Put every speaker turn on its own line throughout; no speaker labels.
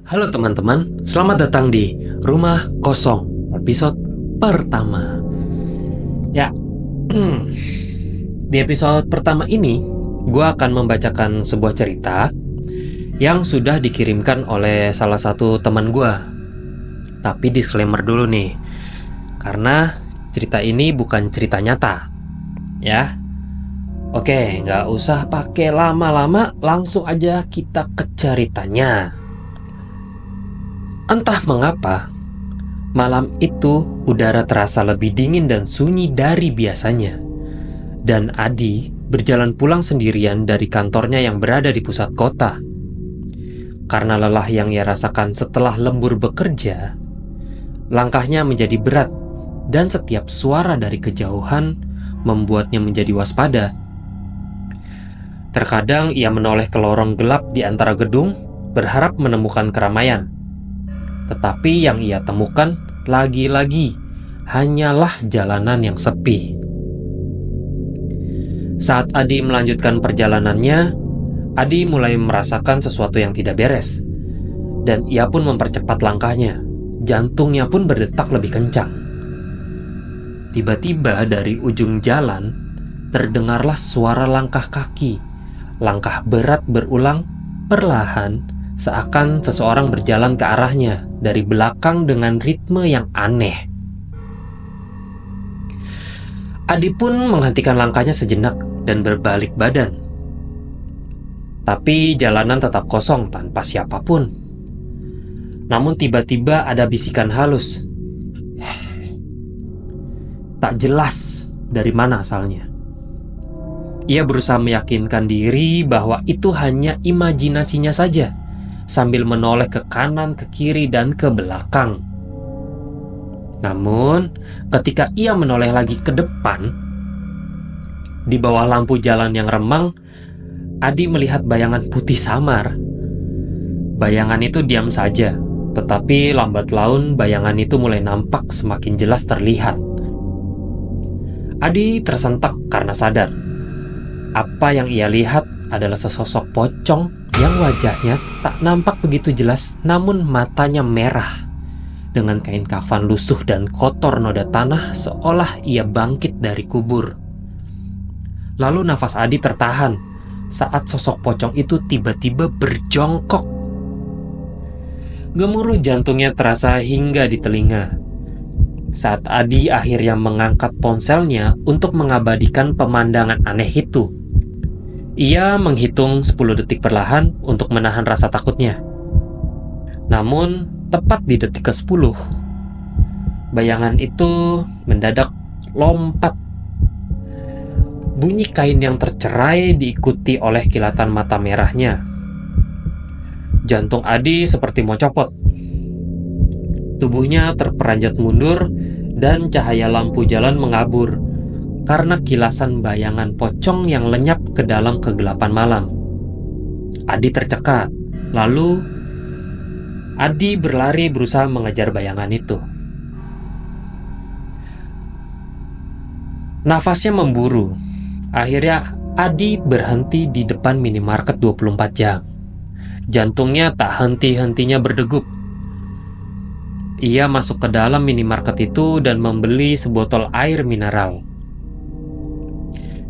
Halo teman-teman, selamat datang di Rumah Kosong, episode pertama. Ya, di episode pertama ini, gue akan membacakan sebuah cerita yang sudah dikirimkan oleh salah satu teman gue. Tapi disclaimer dulu nih, karena cerita ini bukan cerita nyata, ya. Oke, nggak usah pakai lama-lama, langsung aja kita ke ceritanya. Entah mengapa, malam itu udara terasa lebih dingin dan sunyi dari biasanya. Dan Adi berjalan pulang sendirian dari kantornya yang berada di pusat kota. Karena lelah yang ia rasakan setelah lembur bekerja, langkahnya menjadi berat dan setiap suara dari kejauhan membuatnya menjadi waspada. Terkadang ia menoleh ke lorong gelap di antara gedung, berharap menemukan keramaian. Tetapi yang ia temukan lagi-lagi hanyalah jalanan yang sepi. Saat Adi melanjutkan perjalanannya, Adi mulai merasakan sesuatu yang tidak beres. Dan ia pun mempercepat langkahnya. Jantungnya pun berdetak lebih kencang. Tiba-tiba dari ujung jalan, terdengarlah suara langkah kaki. Langkah berat berulang, perlahan, seakan seseorang berjalan ke arahnya dari belakang dengan ritme yang aneh. Adi pun menghentikan langkahnya sejenak dan berbalik badan. Tapi jalanan tetap kosong tanpa siapapun. Namun tiba-tiba ada bisikan halus. Tak jelas dari mana asalnya. Ia berusaha meyakinkan diri bahwa itu hanya imajinasinya saja, sambil menoleh ke kanan, ke kiri, dan ke belakang. Namun, ketika ia menoleh lagi ke depan, di bawah lampu jalan yang remang, Adi melihat bayangan putih samar. Bayangan itu diam saja, tetapi lambat laun bayangan itu mulai nampak semakin jelas terlihat. Adi tersentak karena sadar. Apa yang ia lihat adalah sesosok pocong yang wajahnya tak nampak begitu jelas, namun matanya merah. Dengan kain kafan lusuh dan kotor noda tanah, seolah ia bangkit dari kubur. Lalu nafas Adi tertahan saat sosok pocong itu tiba-tiba berjongkok. Gemuruh jantungnya terasa hingga di telinga. Saat Adi akhirnya mengangkat ponselnya untuk mengabadikan pemandangan aneh itu, ia menghitung 10 detik perlahan untuk menahan rasa takutnya. Namun, tepat di detik ke-10, bayangan itu mendadak lompat. Bunyi kain yang tercerai diikuti oleh kilatan mata merahnya. Jantung Adi seperti mau copot. Tubuhnya terperanjat mundur dan cahaya lampu jalan mengabur karena kilasan bayangan pocong yang lenyap ke dalam kegelapan malam. Adi tercekat. Lalu, Adi berlari berusaha mengejar bayangan itu. Nafasnya memburu. Akhirnya, Adi berhenti di depan minimarket 24 jam. Jantungnya tak henti-hentinya berdegup. Ia masuk ke dalam minimarket itu dan membeli sebotol air mineral.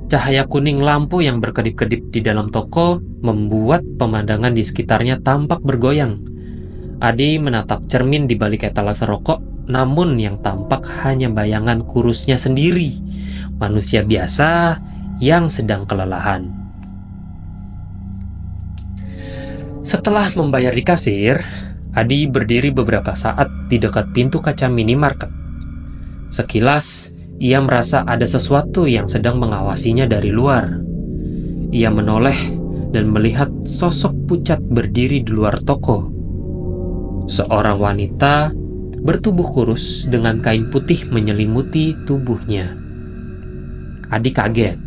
Cahaya kuning lampu yang berkedip-kedip di dalam toko membuat pemandangan di sekitarnya tampak bergoyang. Adi menatap cermin di balik etalase rokok, namun yang tampak hanya bayangan kurusnya sendiri, manusia biasa yang sedang kelelahan. Setelah membayar di kasir, Adi berdiri beberapa saat di dekat pintu kaca minimarket. Sekilas, ia merasa ada sesuatu yang sedang mengawasinya dari luar. Ia menoleh dan melihat sosok pucat berdiri di luar toko. Seorang wanita bertubuh kurus dengan kain putih menyelimuti tubuhnya. Adi kaget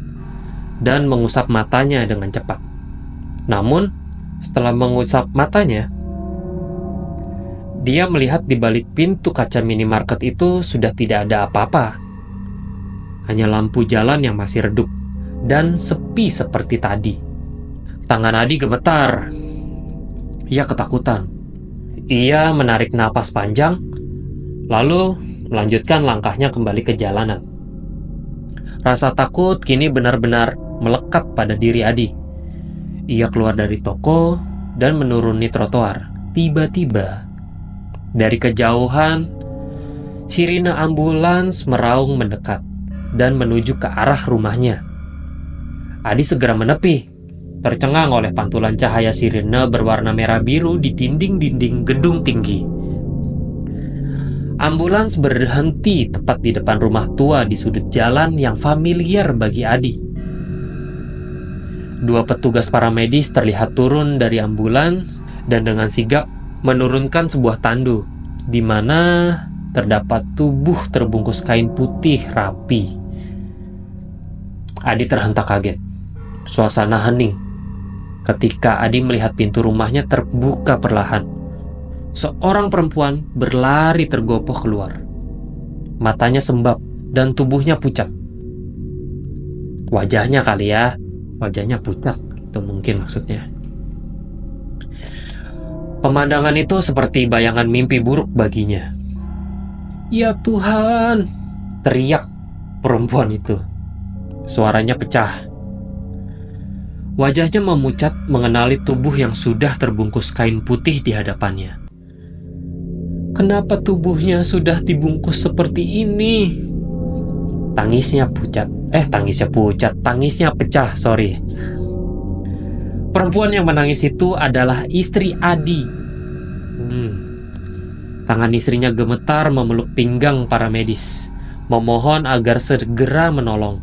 dan mengusap matanya dengan cepat. Namun, setelah mengusap matanya, dia melihat di balik pintu kaca minimarket itu sudah tidak ada apa-apa. Hanya lampu jalan yang masih redup dan sepi seperti tadi. Tangan Adi gemetar. Ia ketakutan. Ia menarik napas panjang, lalu melanjutkan langkahnya kembali ke jalanan. Rasa takut kini benar-benar melekat pada diri Adi. Ia keluar dari toko dan menuruni trotoar. Tiba-tiba, dari kejauhan, sirine ambulans meraung mendekat dan menuju ke arah rumahnya. Adi segera menepi, tercengang oleh pantulan cahaya sirine berwarna merah biru di dinding-dinding gedung tinggi. Ambulans berhenti tepat di depan rumah tua di sudut jalan yang familiar bagi Adi. Dua petugas paramedis terlihat turun dari ambulans dan dengan sigap menurunkan sebuah tandu di mana terdapat tubuh terbungkus kain putih rapi. Adi terhentak kaget. Suasana hening ketika Adi melihat pintu rumahnya terbuka perlahan. Seorang perempuan berlari tergopoh keluar. Matanya sembab dan tubuhnya pucat. Wajahnya kali ya, wajahnya pucat, itu mungkin maksudnya. Pemandangan itu seperti bayangan mimpi buruk baginya. "Ya Tuhan!" teriak perempuan itu. Suaranya pecah. Wajahnya memucat mengenali tubuh yang sudah terbungkus kain putih di hadapannya. "Kenapa tubuhnya sudah dibungkus seperti ini?" Tangisnya pecah, sorry. Perempuan yang menangis itu adalah istri Adi. Tangan istrinya gemetar memeluk pinggang para medis, memohon agar segera menolong.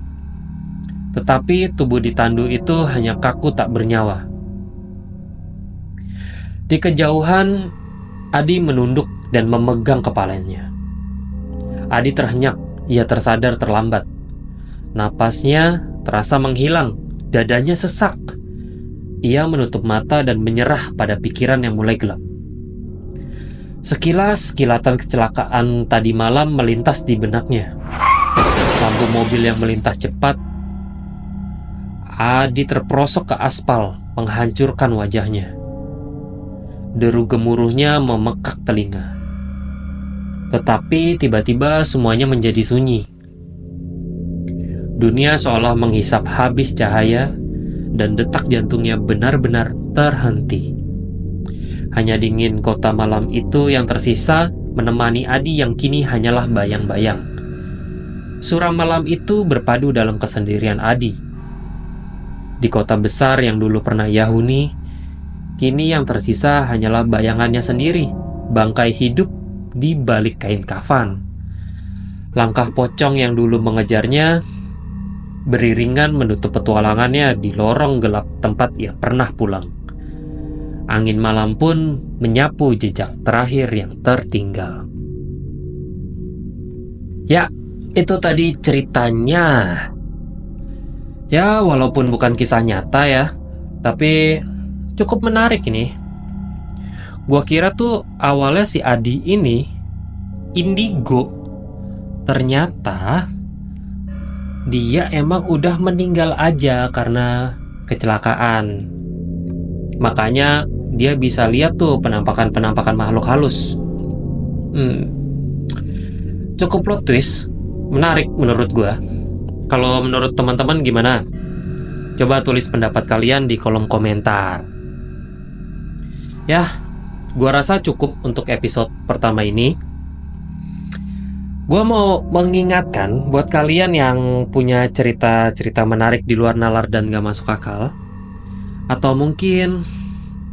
Tetapi tubuh di tandu itu hanya kaku tak bernyawa. Di kejauhan, Adi menunduk dan memegang kepalanya. Adi terhenyak, ia tersadar terlambat. Napasnya terasa menghilang, dadanya sesak. Ia menutup mata dan menyerah pada pikiran yang mulai gelap. Sekilas kilatan kecelakaan tadi malam melintas di benaknya. Lampu mobil yang melintas cepat. Adi terperosok ke aspal, menghancurkan wajahnya. Deru gemuruhnya memekak telinga. Tetapi tiba-tiba semuanya menjadi sunyi. Dunia seolah menghisap habis cahaya dan detak jantungnya benar-benar terhenti. Hanya dingin kota malam itu yang tersisa menemani Adi yang kini hanyalah bayang-bayang. Suram malam itu berpadu dalam kesendirian Adi. Di kota besar yang dulu pernah ia huni, kini yang tersisa hanyalah bayangannya sendiri, bangkai hidup di balik kain kafan. Langkah pocong yang dulu mengejarnya beriringan menutup petualangannya di lorong gelap tempat ia pernah pulang. Angin malam pun menyapu jejak terakhir yang tertinggal. Ya, itu tadi ceritanya. Ya, walaupun bukan kisah nyata ya, tapi cukup menarik ini. Gua kira tuh awalnya si Adi ini indigo. Ternyata dia emang udah meninggal aja karena kecelakaan. Makanya dia bisa lihat tuh penampakan-penampakan makhluk halus. Cukup plot twist, menarik menurut gua. Kalau menurut teman-teman gimana? Coba tulis pendapat kalian di kolom komentar. Ya, gua rasa cukup untuk episode pertama ini. Gua mau mengingatkan buat kalian yang punya cerita-cerita menarik di luar nalar dan gak masuk akal, atau mungkin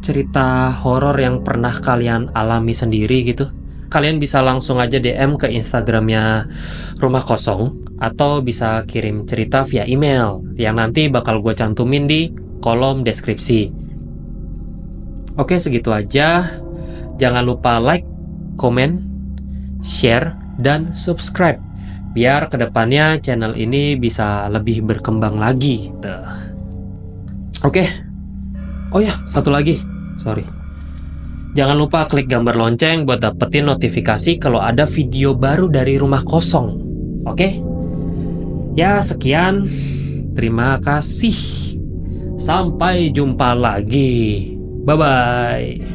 cerita horor yang pernah kalian alami sendiri gitu, kalian bisa langsung aja DM ke Instagramnya Rumah Kosong, atau bisa kirim cerita via email yang nanti bakal gue cantumin di kolom deskripsi. Oke, segitu aja. Jangan lupa like, komen, share, dan subscribe biar kedepannya channel ini bisa lebih berkembang lagi. Oke. Oh ya, satu lagi. Sorry. Jangan lupa klik gambar lonceng buat dapetin notifikasi kalau ada video baru dari Rumah Kosong. Oke? Ya, sekian. Terima kasih. Sampai jumpa lagi. Bye-bye.